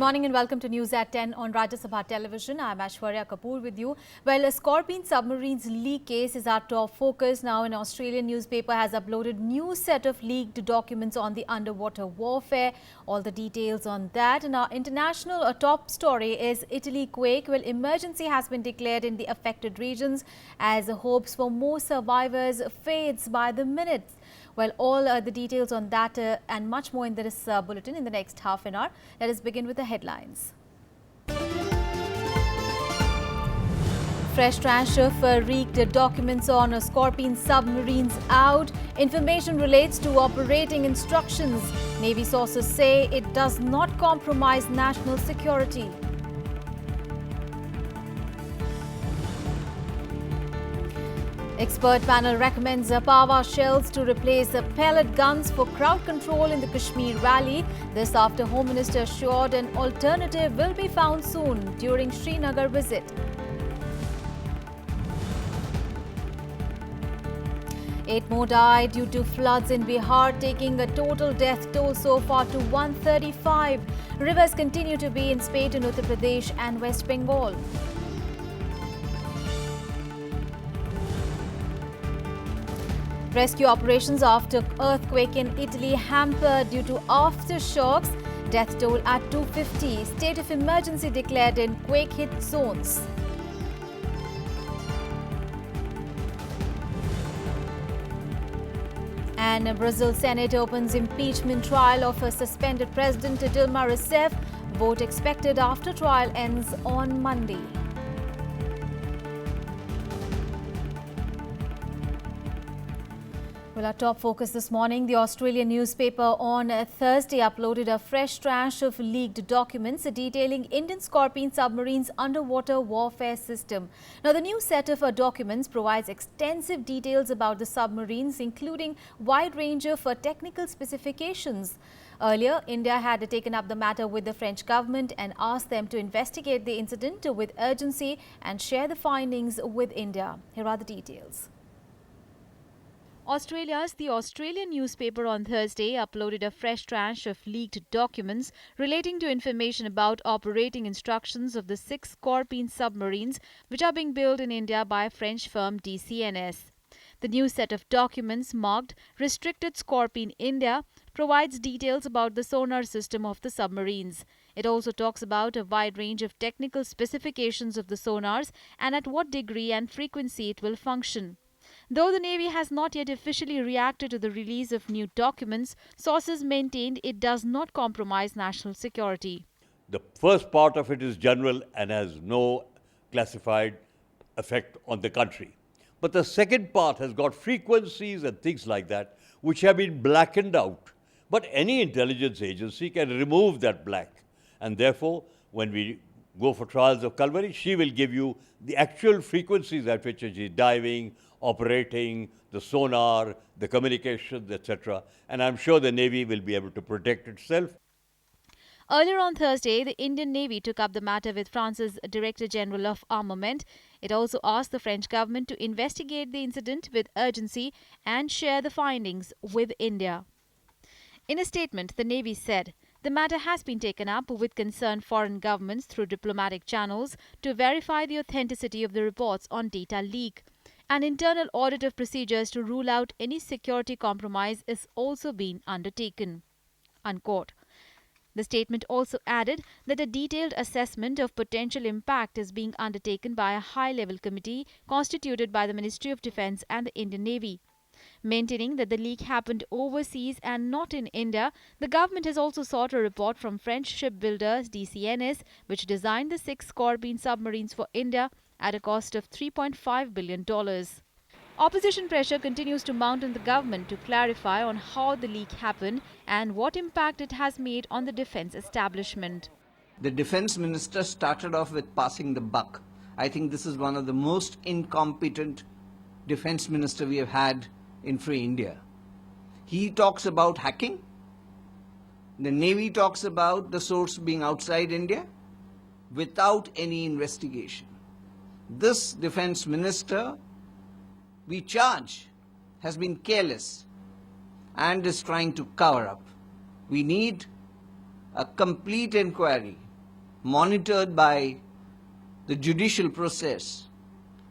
morning and welcome to News at 10 on Rajya Sabha television. I'm Aishwarya Kapoor with you. Well, a Scorpion submarines leak case is our top focus. Now, an Australian newspaper has uploaded new set of leaked documents on the underwater warfare. All the details on that. And our international top story is Italy quake. Well, emergency has been declared in the affected regions as hopes for more survivors fades by the minute. Well, all the details on that and much more in this bulletin in the next half an hour. Let us begin with the headlines. Fresh tranche of leaked documents on Scorpion submarines out. Information relates to operating instructions. Navy sources say it does not compromise national security. Expert panel recommends Pava shells to replace pellet guns for crowd control in the Kashmir rally. This after Home Minister assured an alternative will be found soon during Srinagar visit. Eight more died due to floods in Bihar, taking a total death toll so far to 135. Rivers continue to be in spate in Uttar Pradesh and West Bengal. Rescue operations after earthquake in Italy hampered due to aftershocks. Death toll at 250. State of emergency declared in quake-hit zones. And Brazil Senate opens impeachment trial of a suspended President Dilma Rousseff. Vote expected after trial ends on Monday. Well, our top focus this morning, the Australian newspaper on Thursday uploaded a fresh tranche of leaked documents detailing Indian Scorpion submarines underwater warfare system. Now, the new set of documents provides extensive details about the submarines, including wide range of technical specifications. Earlier, India had taken up the matter with the French government and asked them to investigate the incident with urgency and share the findings with India. Here are the details. The Australian newspaper on Thursday uploaded a fresh tranche of leaked documents relating to information about operating instructions of the 6 Scorpion submarines which are being built in India by French firm DCNS. The new set of documents marked Restricted Scorpion India provides details about the sonar system of the submarines. It also talks about a wide range of technical specifications of the sonars and at what degree and frequency it will function. Though the Navy has not yet officially reacted to the release of new documents, sources maintained it does not compromise national security. The first part of it is general and has no classified effect on the country. But the second part has got frequencies and things like that which have been blackened out. But any intelligence agency can remove that black. And therefore, when we go for trials of Kalvari, she will give you the actual frequencies at which she is diving, operating, the sonar, the communications, etc. And I'm sure the Navy will be able to protect itself. Earlier on Thursday, the Indian Navy took up the matter with France's Director General of Armament. It also asked the French government to investigate the incident with urgency and share the findings with India. In a statement, the Navy said, the matter has been taken up with concerned foreign governments through diplomatic channels to verify the authenticity of the reports on data leak. An internal audit of procedures to rule out any security compromise is also being undertaken. Unquote. The statement also added that a detailed assessment of potential impact is being undertaken by a high-level committee constituted by the Ministry of Defence and the Indian Navy. Maintaining that the leak happened overseas and not in India, the government has also sought a report from French shipbuilders DCNS, which designed the 6 Scorpion submarines for India at a cost of $3.5 billion. Opposition pressure continues to mount on the government to clarify on how the leak happened and what impact it has made on the defence establishment. The defence minister started off with passing the buck. I think this is one of the most incompetent defence minister we have had in free India. He talks about hacking. The Navy talks about the source being outside India without any investigation. This defence minister, we charge, has been careless and is trying to cover up. We need a complete inquiry monitored by the judicial process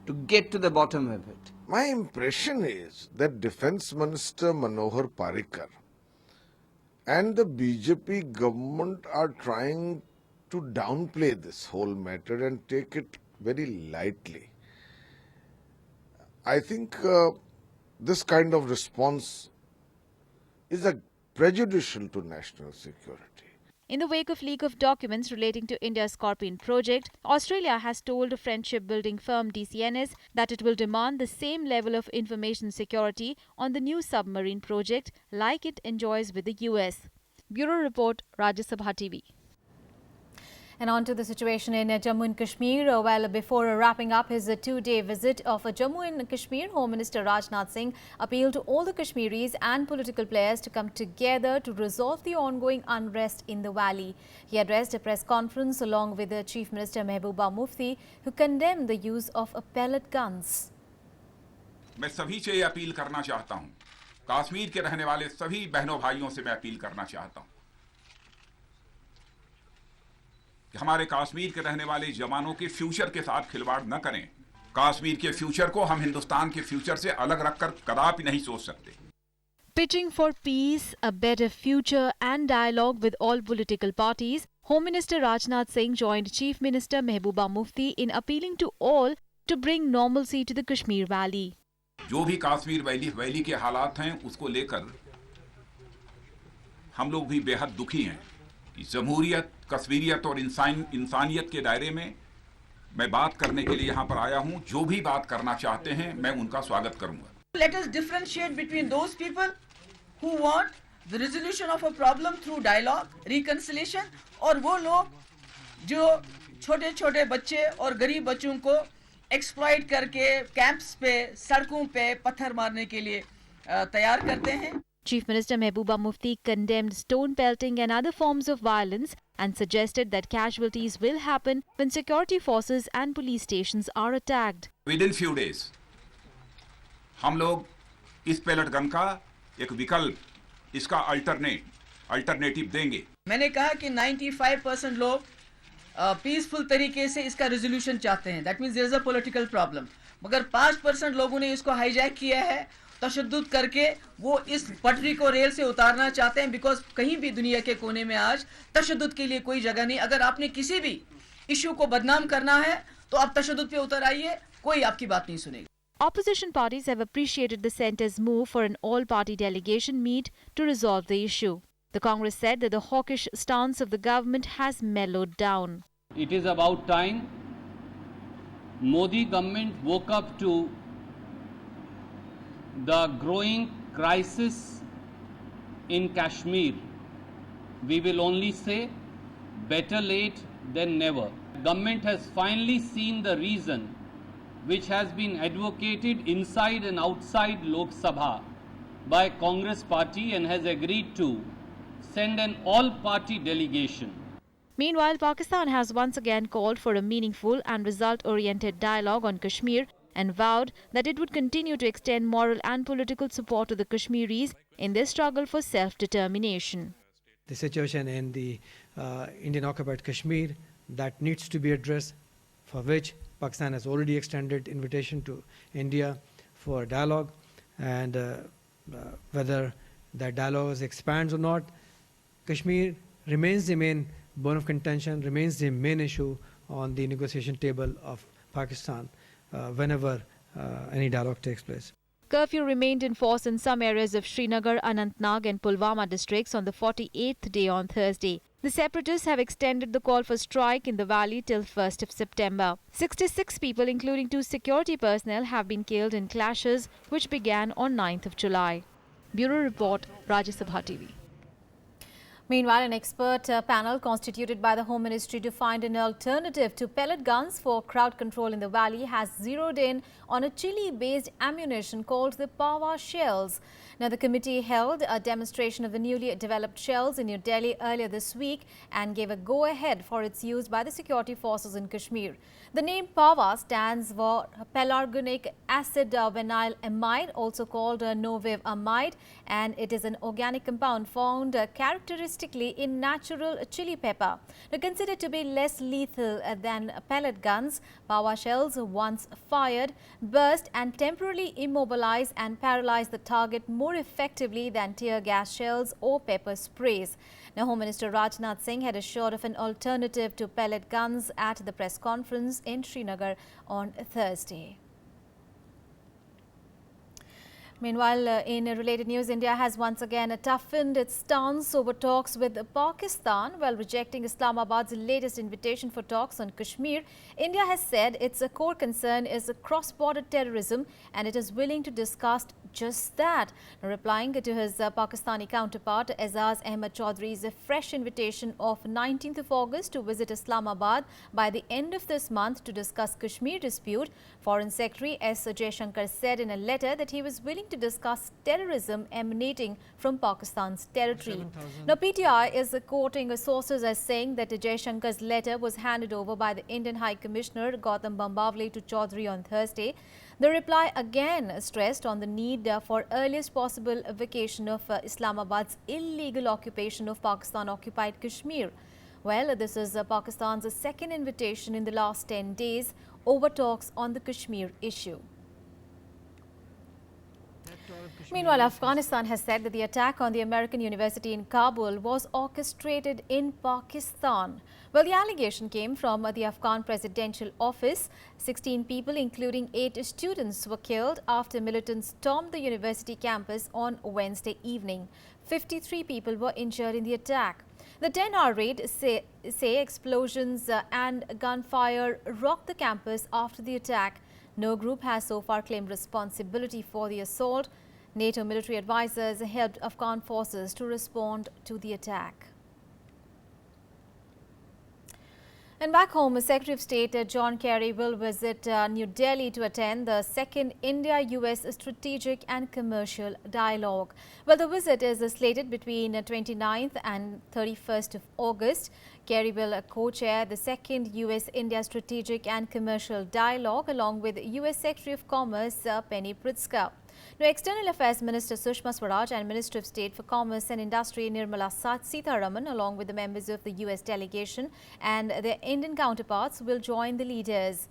to get to the bottom of it. My impression is that Defence Minister Manohar Parrikar and the BJP government are trying to downplay this whole matter and take it very lightly. I think this kind of response is prejudicial to national security. In the wake of leak of documents relating to India's Scorpion project, Australia has told friendship building firm DCNS that it will demand the same level of information security on the new submarine project like it enjoys with the US. Bureau Report, Rajya Sabha TV. And on to the situation in Jammu and Kashmir. Well, before wrapping up his two-day visit of Jammu and Kashmir, Home Minister Rajnath Singh appealed to all the Kashmiris and political players to come together to resolve the ongoing unrest in the valley. He addressed a press conference along with the Chief Minister Mehbooba Mufti, who condemned the use of pellet guns. मैं सभी से ये appeal करना चाहता हूं, कश्मीर के रहने वाले सभी बहनों भाइयों से मैं अपील करना चाहता हूं कि हमारे कश्मीर के रहने वाले जवानों के फ्यूचर के साथ खिलवाड़ न करें। कश्मीर के फ्यूचर को हम हिंदुस्तान के फ्यूचर से अलग रखकर कदापि नहीं सोच सकते। Pitching for peace, a better future and dialogue with all political parties, Home Minister Rajnath Singh joined Chief Minister Mehbooba Mufti in appealing to all to bring normalcy to the Kashmir Valley. जो भी Kashmir valley के हालात हैं उसको लेकर हम लोग भी बेहद दुखी हैं। जमहूरियत, कश्मीरियत और इंसानियत के दायरे में मैं बात करने के लिए यहाँ पर आया हूँ। जो भी बात करना चाहते हैं मैं उनका स्वागत करूंगा। Let us differentiate between those people who want the resolution of a problem through dialogue, reconciliation, और वो लोग जो छोटे-छोटे बच्चे और गरीब बच्चों को एक्सप्लॉइट करके कैंप्स पे, सड़कों पे पत्थर मारने के लिए तैयार करते हैं। Chief Minister Mehbooba Mufti condemned stone pelting and other forms of violence and suggested that casualties will happen when security forces and police stations are attacked. Within few days, हम लोग इस पैलेट गन का एक विकल्प, इसका alternative देंगे। मैंने कहा कि 95% लोग पीसफुल तरीके से इसका रेजोल्यूशन चाहते हैं। That means there is a political problem. मगर 5% लोगों ने इसको हाईजैक किया है, तशद्दुद करके वो इस पटरी को रेल से उतारना चाहते हैं। बिकॉज कहीं भी दुनिया के कोने में आज तशद्दुद के लिए कोई जगह नहीं। अगर आपने किसी भी इशू को बदनाम करना है तो आप तशद्दुद पे उतर आइए, कोई आपकी बात नहीं सुनेगा। Opposition parties have appreciated the centre's move for an all-party delegation meet to resolve the issue. The Congress said that the hawkish stance of the government has mellowed down. It is about time Modi government woke up to the growing crisis in Kashmir. We will only say better late than never. Government has finally seen the reason which has been advocated inside and outside Lok Sabha by Congress party and has agreed to send an all-party delegation. Meanwhile, Pakistan has once again called for a meaningful and result-oriented dialogue on Kashmir and vowed that it would continue to extend moral and political support to the Kashmiris in their struggle for self-determination. The situation in the Indian-occupied Kashmir that needs to be addressed, for which Pakistan has already extended invitation to India for dialogue, and whether that dialogue expands or not, Kashmir remains the main bone of contention, remains the main issue on the negotiation table of Pakistan whenever any dialogue takes place. Curfew remained in force in some areas of Srinagar, Anantnag and Pulwama districts on the 48th day on Thursday. The separatists have extended the call for strike in the valley till 1st of September. 66 people, including 2 security personnel, have been killed in clashes which began on 9th of July. Bureau Report, Rajya Sabha TV. Meanwhile, an expert panel constituted by the Home Ministry to find an alternative to pellet guns for crowd control in the valley has zeroed in on a Chile-based ammunition called the Pawa shells. Now, the committee held a demonstration of the newly developed shells in New Delhi earlier this week and gave a go-ahead for its use by the security forces in Kashmir. The name Pawa stands for pelargonic acid vinyl amide, also called novib amide, and it is an organic compound found characteristic domestically in natural chili pepper. Now, considered to be less lethal than pellet guns, Pawa shells, once fired, burst and temporarily immobilize and paralyze the target more effectively than tear gas shells or pepper sprays. Now, Home Minister Rajnath Singh had assured of an alternative to pellet guns at the press conference in Srinagar on Thursday. Meanwhile, in related news, India has once again toughened its stance over talks with Pakistan while rejecting Islamabad's latest invitation for talks on Kashmir. India has said its core concern is cross-border terrorism and it is willing to discuss just that. Now, replying to his Pakistani counterpart Azaz Ahmad Chaudhry's fresh invitation of 19th of August to visit Islamabad by the end of this month to discuss Kashmir dispute, Foreign Secretary S. Jaishankar said in a letter that he was willing to discuss terrorism emanating from Pakistan's territory. Now, PTI is quoting sources as saying that Jaishankar's letter was handed over by the Indian High Commissioner Gautam Bambawale to Chaudhry on Thursday. The reply again stressed on the need for earliest possible vacation of Islamabad's illegal occupation of Pakistan-occupied Kashmir. Well, this is Pakistan's second invitation in the last 10 days over talks on the Kashmir issue. Meanwhile, Afghanistan has said that the attack on the American university in Kabul was orchestrated in Pakistan. Well, the allegation came from the Afghan presidential office. 16 people, including 8 students, were killed after militants stormed the university campus on Wednesday evening. 53 people were injured in the attack. The 10-hour raid say explosions and gunfire rocked the campus after the attack. No group has so far claimed responsibility for the assault. NATO military advisors helped Afghan forces to respond to the attack. And back home, Secretary of State John Kerry will visit New Delhi to attend the second India-US Strategic and Commercial Dialogue. Well, the visit is slated between 29th and 31st of August. Kerry will co-chair the second US-India Strategic and Commercial Dialogue along with US Secretary of Commerce Penny Pritzker. Now, External Affairs Minister Sushma Swaraj and Minister of State for Commerce and Industry Nirmala Sitharaman, along with the members of the US delegation and their Indian counterparts, will join the leaders.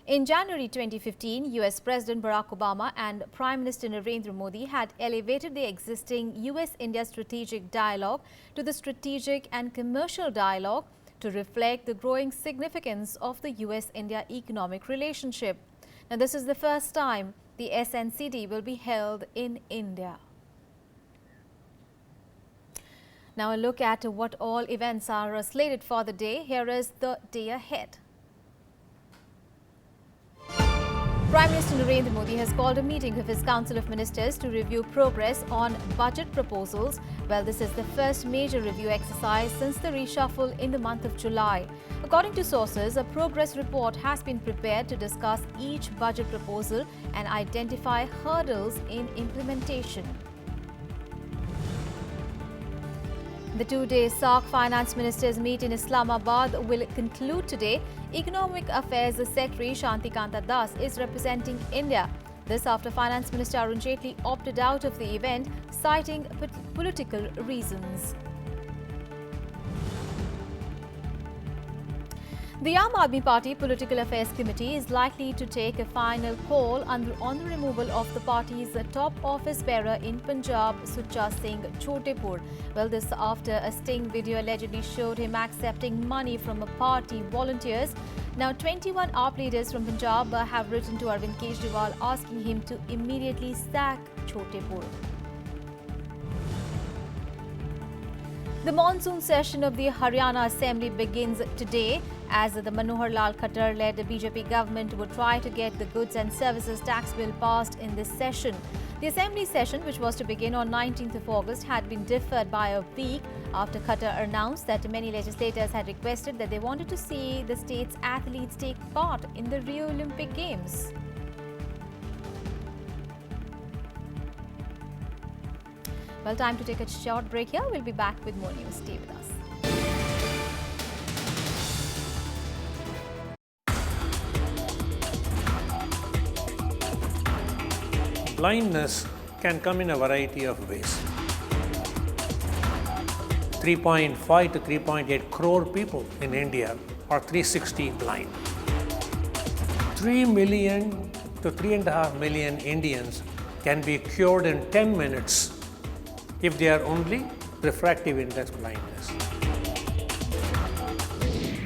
In January 2015, US President Barack Obama and Prime Minister Narendra Modi had elevated the existing US-India Strategic Dialogue to the Strategic and Commercial Dialogue to reflect the growing significance of the US-India economic relationship. Now, this is the first time the SNCD will be held in India. Now, a look at what all events are slated for the day. Here is the day ahead. Prime Minister Narendra Modi has called a meeting of his Council of Ministers to review progress on budget proposals. Well, this is the first major review exercise since the reshuffle in the month of July. According to sources, a progress report has been prepared to discuss each budget proposal and identify hurdles in implementation. The two-day SAARC finance ministers meet in Islamabad will conclude today. Economic Affairs Secretary Shanti Kanta Das is representing India. This after Finance Minister Arun Jaitley opted out of the event, citing political reasons. The Aam Aadmi Party Political Affairs Committee is likely to take a final call on the removal of the party's top office bearer in Punjab, Sucha Singh Chotepur. Well, this after a sting video allegedly showed him accepting money from party volunteers. Now, 21 AAP leaders from Punjab have written to Arvind Kejriwal asking him to immediately sack Chotepur. The monsoon session of the Haryana Assembly begins today as the Manohar Lal Khattar-led BJP government would try to get the goods and services tax bill passed in this session. The Assembly session, which was to begin on 19th of August, had been deferred by a week after Khattar announced that many legislators had requested that they wanted to see the state's athletes take part in the Rio Olympic Games. Well, time to take a short break here. We'll be back with more news. Stay with us. Blindness can come in a variety of ways. 3.5 to 3.8 crore people in India are 360 blind. 3 million to 3.5 million Indians can be cured in 10 minutes if they are only refractive index blindness.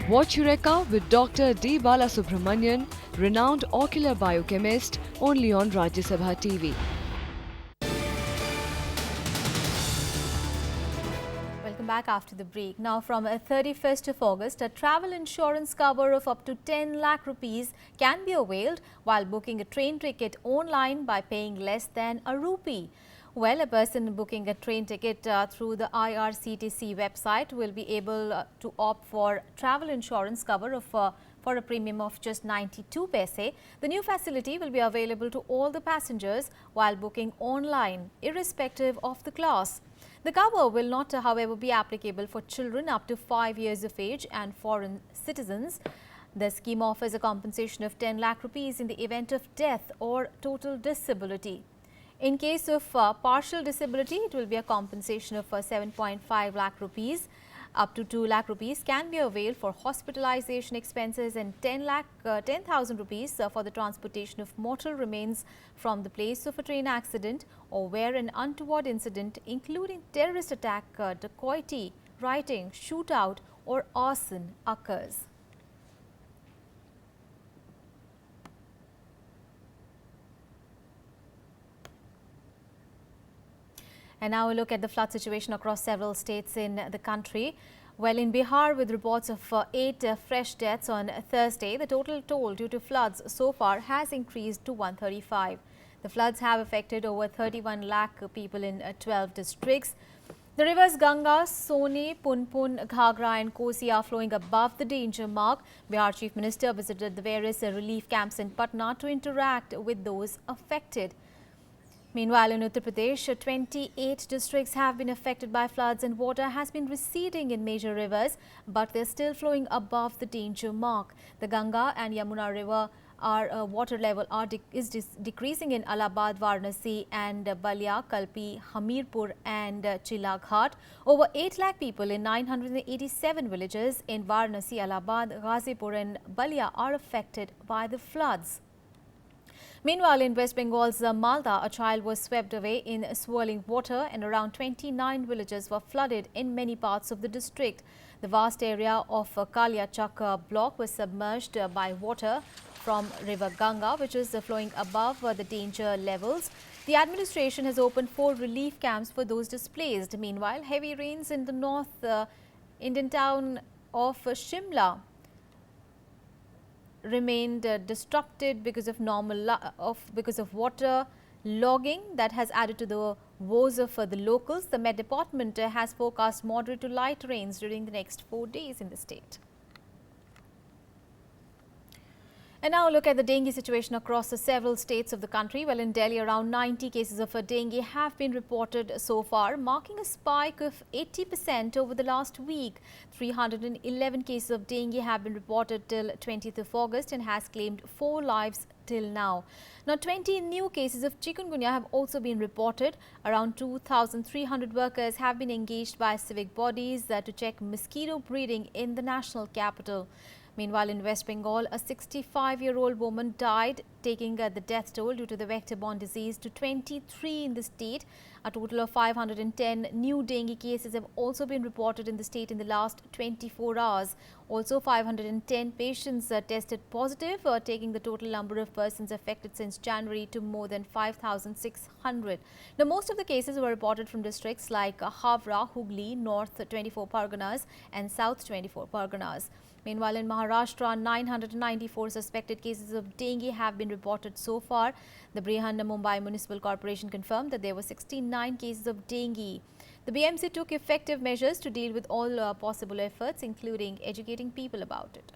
Watch Eureka with Dr. D. Balasubramanian, renowned ocular biochemist, only on Rajya Sabha TV. Welcome back after the break. Now, from 31st of August, a travel insurance cover of up to 10 lakh rupees can be availed while booking a train ticket online by paying less than a rupee. Well, a person booking a train ticket through the IRCTC website will be able to opt for travel insurance cover of for a premium of just 92 paise. The new facility will be available to all the passengers while booking online, irrespective of the class. The cover will not, however, be applicable for children up to 5 years of age and foreign citizens. The scheme offers a compensation of 10 lakh rupees in the event of death or total disability. In case of partial disability, it will be a compensation of 7.5 lakh rupees. Up to 2 lakh rupees can be availed for hospitalization expenses and 10,000 rupees for the transportation of mortal remains from the place of a train accident or where an untoward incident including terrorist attack, dacoity, rioting, shootout or arson occurs. And now we look at the flood situation across several states in the country. Well, in Bihar, with reports of 8 fresh deaths on Thursday, the total toll due to floods so far has increased to 135. The floods have affected over 31 lakh people in 12 districts. The rivers Ganga, Soni, Punpun, Ghagra and Kosi are flowing above the danger mark. Bihar Chief Minister visited the various relief camps in Patna to interact with those affected. Meanwhile, in Uttar Pradesh, 28 districts have been affected by floods and water has been receding in major rivers, but they're still flowing above the danger mark. The Ganga and Yamuna river water level is decreasing in Allahabad, Varanasi and Balia, Kalpi, Hamirpur and Chilaghat. Over 8 lakh people in 987 villages in Varanasi, Allahabad, Ghazipur and Balia are affected by the floods. Meanwhile, in West Bengal's Malda, a child was swept away in swirling water and around 29 villages were flooded in many parts of the district. The vast area of Kaliachak block was submerged by water from river Ganga, which is flowing above the danger levels. The administration has opened 4 relief camps for those displaced. Meanwhile, heavy rains in the north Indian town of Shimla remained disrupted because of water logging that has added to the woes of the locals. The Met Department has forecast moderate to light rains during the next 4 days in the state. And now look at the dengue situation across the several states of the country. Well, in Delhi, around 90 cases of dengue have been reported so far, marking a spike of 80% over the last week. 311 cases of dengue have been reported till 20th of August and has claimed 4 lives till now. Now, 20 new cases of chikungunya have also been reported. Around 2,300 workers have been engaged by civic bodies to check mosquito breeding in the national capital. Meanwhile, in West Bengal, a 65-year-old woman died, taking the death toll due to the vector-borne disease to 23 in the state. A total of 510 new dengue cases have also been reported in the state in the last 24 hours. Also, 510 patients tested positive, taking the total number of persons affected since January to more than 5,600. Now, most of the cases were reported from districts like Havra, Hooghly, North 24 Parganas and South 24 Parganas. Meanwhile, in Maharashtra, 994 suspected cases of dengue have been reported so far. The Brihan-Mumbai Municipal Corporation confirmed that there were 69 cases of dengue. The BMC took effective measures to deal with all possible efforts, including educating people about it.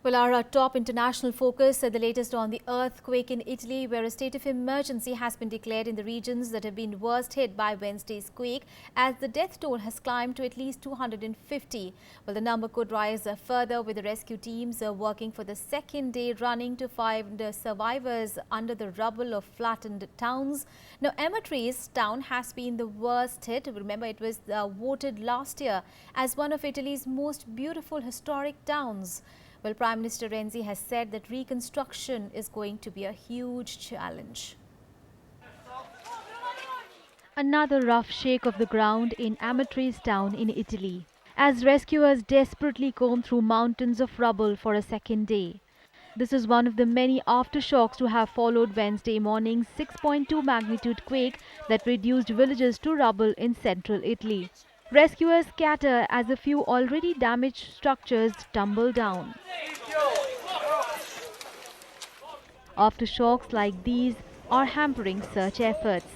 Well, our top international focus, the latest on the earthquake in Italy, where a state of emergency has been declared in the regions that have been worst hit by Wednesday's quake, as the death toll has climbed to at least 250. Well, the number could rise further, with the rescue teams working for the second day running to find survivors under the rubble of flattened towns. Now, Amatrice's town has been the worst hit. Remember, it was voted last year as one of Italy's most beautiful historic towns. Well, Prime Minister Renzi has said that reconstruction is going to be a huge challenge. Another rough shake of the ground in Amatrice town in Italy, as rescuers desperately comb through mountains of rubble for a second day. This is one of the many aftershocks to have followed Wednesday morning's 6.2 magnitude quake that reduced villages to rubble in central Italy. Rescuers scatter as a few already damaged structures tumble down. Aftershocks like these are hampering search efforts.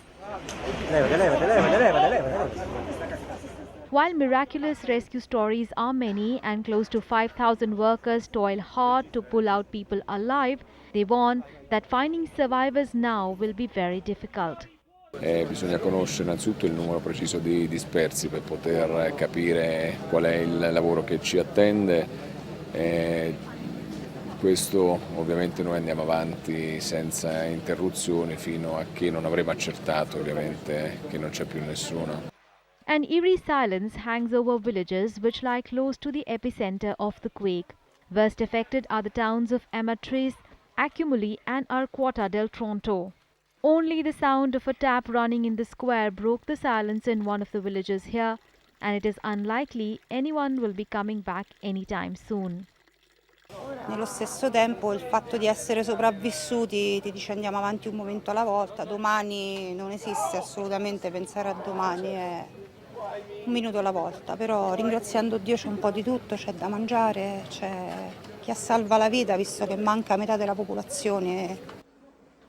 While miraculous rescue stories are many and close to 5,000 workers toil hard to pull out people alive, they warn that finding survivors now will be very difficult. Bisogna conoscere innanzitutto il numero preciso di dispersi per poter capire qual è il lavoro che ci attende. Questo ovviamente noi andiamo avanti senza interruzioni fino a che non avremo accertato ovviamente che non c'è più nessuno. An eerie silence hangs over villages which lie close to the epicenter of the quake. Worst affected are the towns of Amatrice, Accumuli and Arquata del Tronto. Only the sound of a tap running in the square broke the silence in one of the villages here, and it is unlikely anyone will be coming back anytime soon. Nello stesso tempo il fatto di essere sopravvissuti ti dice andiamo avanti un momento alla volta, domani non esiste assolutamente, pensare a domani è un minuto alla volta, però ringraziando Dio c'è un po' di tutto, c'è da mangiare, c'è chi salva la vita visto che manca metà della popolazione.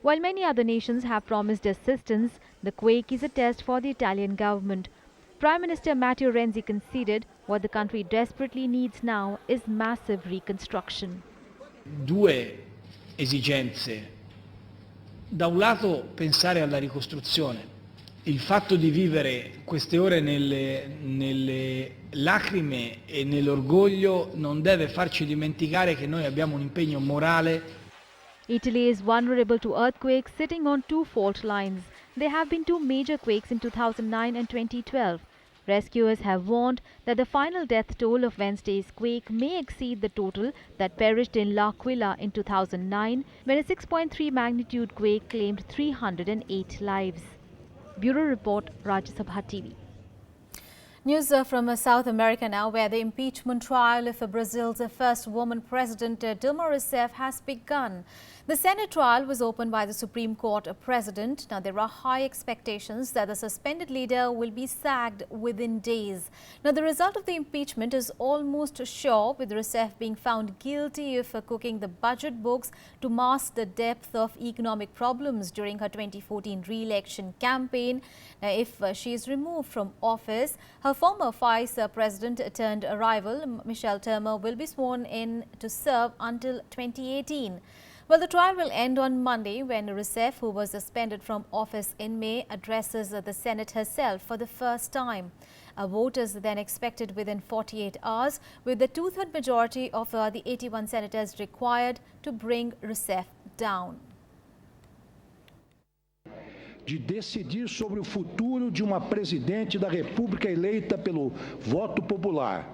While many other nations have promised assistance, the quake is a test for the Italian government. Prime Minister Matteo Renzi conceded what the country desperately needs now is massive reconstruction. Due esigenze. Da un lato pensare alla ricostruzione. Il fatto di vivere queste ore nelle lacrime e nell'orgoglio non deve farci dimenticare che noi abbiamo un impegno morale. Italy is vulnerable to earthquakes, sitting on two fault lines. There have been two major quakes in 2009 and 2012. Rescuers have warned that the final death toll of Wednesday's quake may exceed the total that perished in L'Aquila in 2009, when a 6.3 magnitude quake claimed 308 lives. Bureau Report, Rajya Sabha TV. News from South America now, where the impeachment trial of Brazil's first woman president, Dilma Rousseff, has begun. The Senate trial was opened by the Supreme Court president. Now, there are high expectations that the suspended leader will be sacked within days. Now, the result of the impeachment is almost sure, with Rousseff being found guilty of cooking the budget books to mask the depth of economic problems during her 2014 re-election campaign. Now, if she is removed from office, her former vice president turned rival, Michel Temer, will be sworn in to serve until 2018. Well, the trial will end on Monday when Rousseff, who was suspended from office in May, addresses the Senate herself for the first time. A vote is then expected within 48 hours, with the two-thirds majority of the 81 senators required to bring Rousseff down. De decidir sobre o futuro de uma presidente da República eleita pelo voto popular,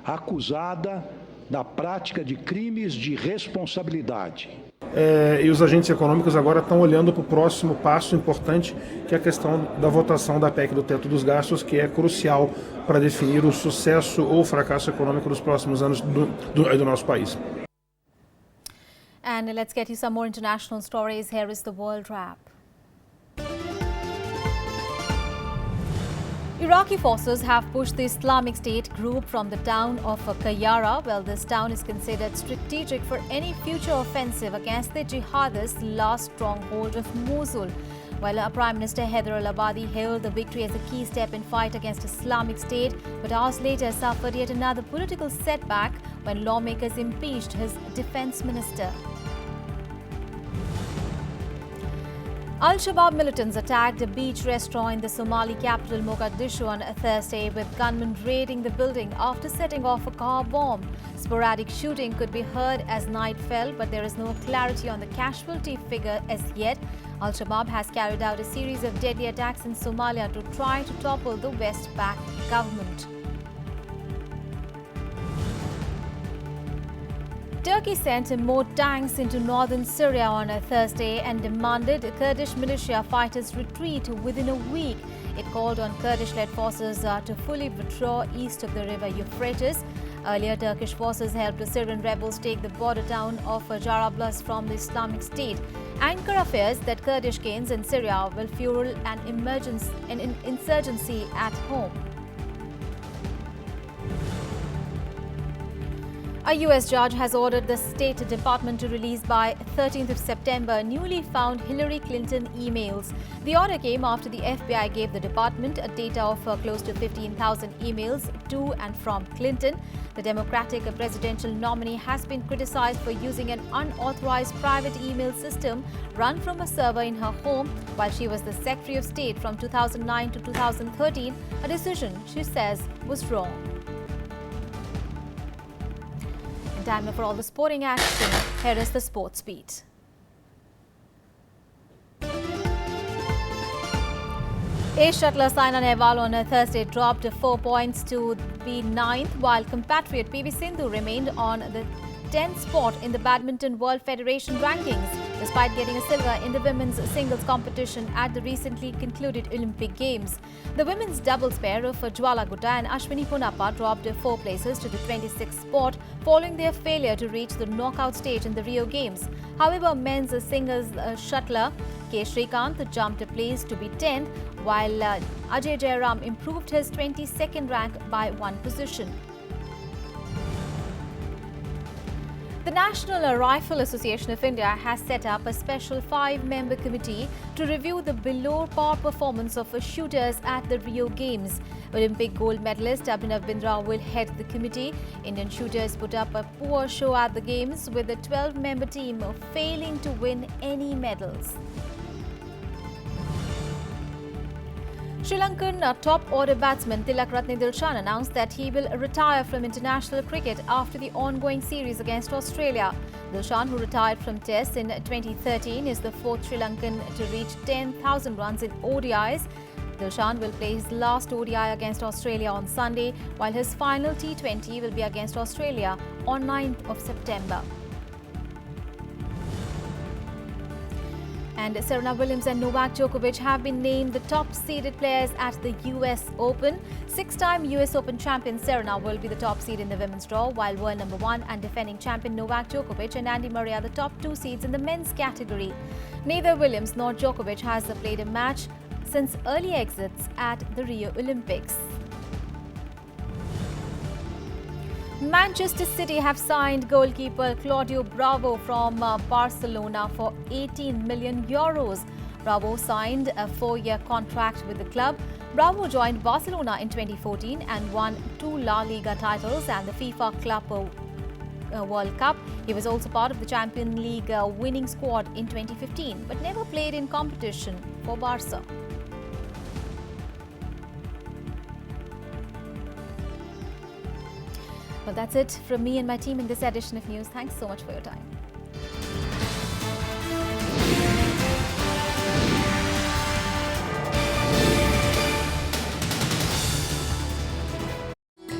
acusada da prática de crimes de responsabilidade. E os agentes econômicos agora estão olhando para o próximo passo importante, que é a questão da votação da PEC do teto dos gastos, que é crucial para definir o sucesso ou fracasso econômico dos próximos anos do nosso país. And let's get you some more international stories. Here is the World Wrap. Iraqi forces have pushed the Islamic State group from the town of Qayyara. Well, this town is considered strategic for any future offensive against the jihadists' last stronghold of Mosul. While Prime Minister Haider al-Abadi hailed the victory as a key step in fight against Islamic State, but hours later suffered yet another political setback when lawmakers impeached his defense minister. Al-Shabaab militants attacked a beach restaurant in the Somali capital Mogadishu on Thursday, with gunmen raiding the building after setting off a car bomb. Sporadic shooting could be heard as night fell, but there is no clarity on the casualty figure as yet. Al-Shabaab has carried out a series of deadly attacks in Somalia to try to topple the West-backed government. Turkey sent more tanks into northern Syria on a Thursday and demanded Kurdish militia fighters retreat within a week. It called on Kurdish-led forces to fully withdraw east of the river Euphrates. Earlier, Turkish forces helped the Syrian rebels take the border town of Jarablus from the Islamic State. Ankara fears that Kurdish gains in Syria will fuel an insurgency at home. A U.S. judge has ordered the State Department to release by 13th of September newly found Hillary Clinton emails. The order came after the FBI gave the department a data of close to 15,000 emails to and from Clinton. The Democratic presidential nominee has been criticized for using an unauthorized private email system run from a server in her home while she was the Secretary of State from 2009 to 2013, a decision she says was wrong. Time now for all the sporting action. Here is the sports beat. Ace shuttler Saina Nehwal on a Thursday dropped 4 points to be 9th, while compatriot PV Sindhu remained on the 10th spot in the Badminton World Federation rankings, despite getting a silver in the women's singles competition at the recently concluded Olympic Games. The women's doubles pair of Jwala Gutta and Ashwini Ponappa dropped 4 places to the 26th spot following their failure to reach the knockout stage in the Rio Games. However, men's singles shuttler K. Srikanth jumped a place to be 10th, while Ajay Jairam improved his 22nd rank by 1 position. The National Rifle Association of India has set up a special 5-member committee to review the below-par performance of shooters at the Rio Games. Olympic gold medalist Abhinav Bindra will head the committee. Indian shooters put up a poor show at the Games, with the 12-member team failing to win any medals. Sri Lankan top-order batsman Tilakratne Dilshan announced that he will retire from international cricket after the ongoing series against Australia. Dilshan, who retired from Tests in 2013, is the 4th Sri Lankan to reach 10,000 runs in ODIs. Dilshan will play his last ODI against Australia on Sunday, while his final T20 will be against Australia on 9th of September. And Serena Williams and Novak Djokovic have been named the top-seeded players at the US Open. 6-time US Open champion Serena will be the top seed in the women's draw, while world number 1 and defending champion Novak Djokovic and Andy Murray are the top 2 seeds in the men's category. Neither Williams nor Djokovic has played a match since early exits at the Rio Olympics. Manchester City have signed goalkeeper Claudio Bravo from Barcelona for €18 million. Bravo signed a 4-year contract with the club. Bravo joined Barcelona in 2014 and won 2 La Liga titles and the FIFA Club World Cup. He was also part of the Champions League winning squad in 2015, but never played in competition for Barca. Well, that's it from me and my team in this edition of news. Thanks so much for your time.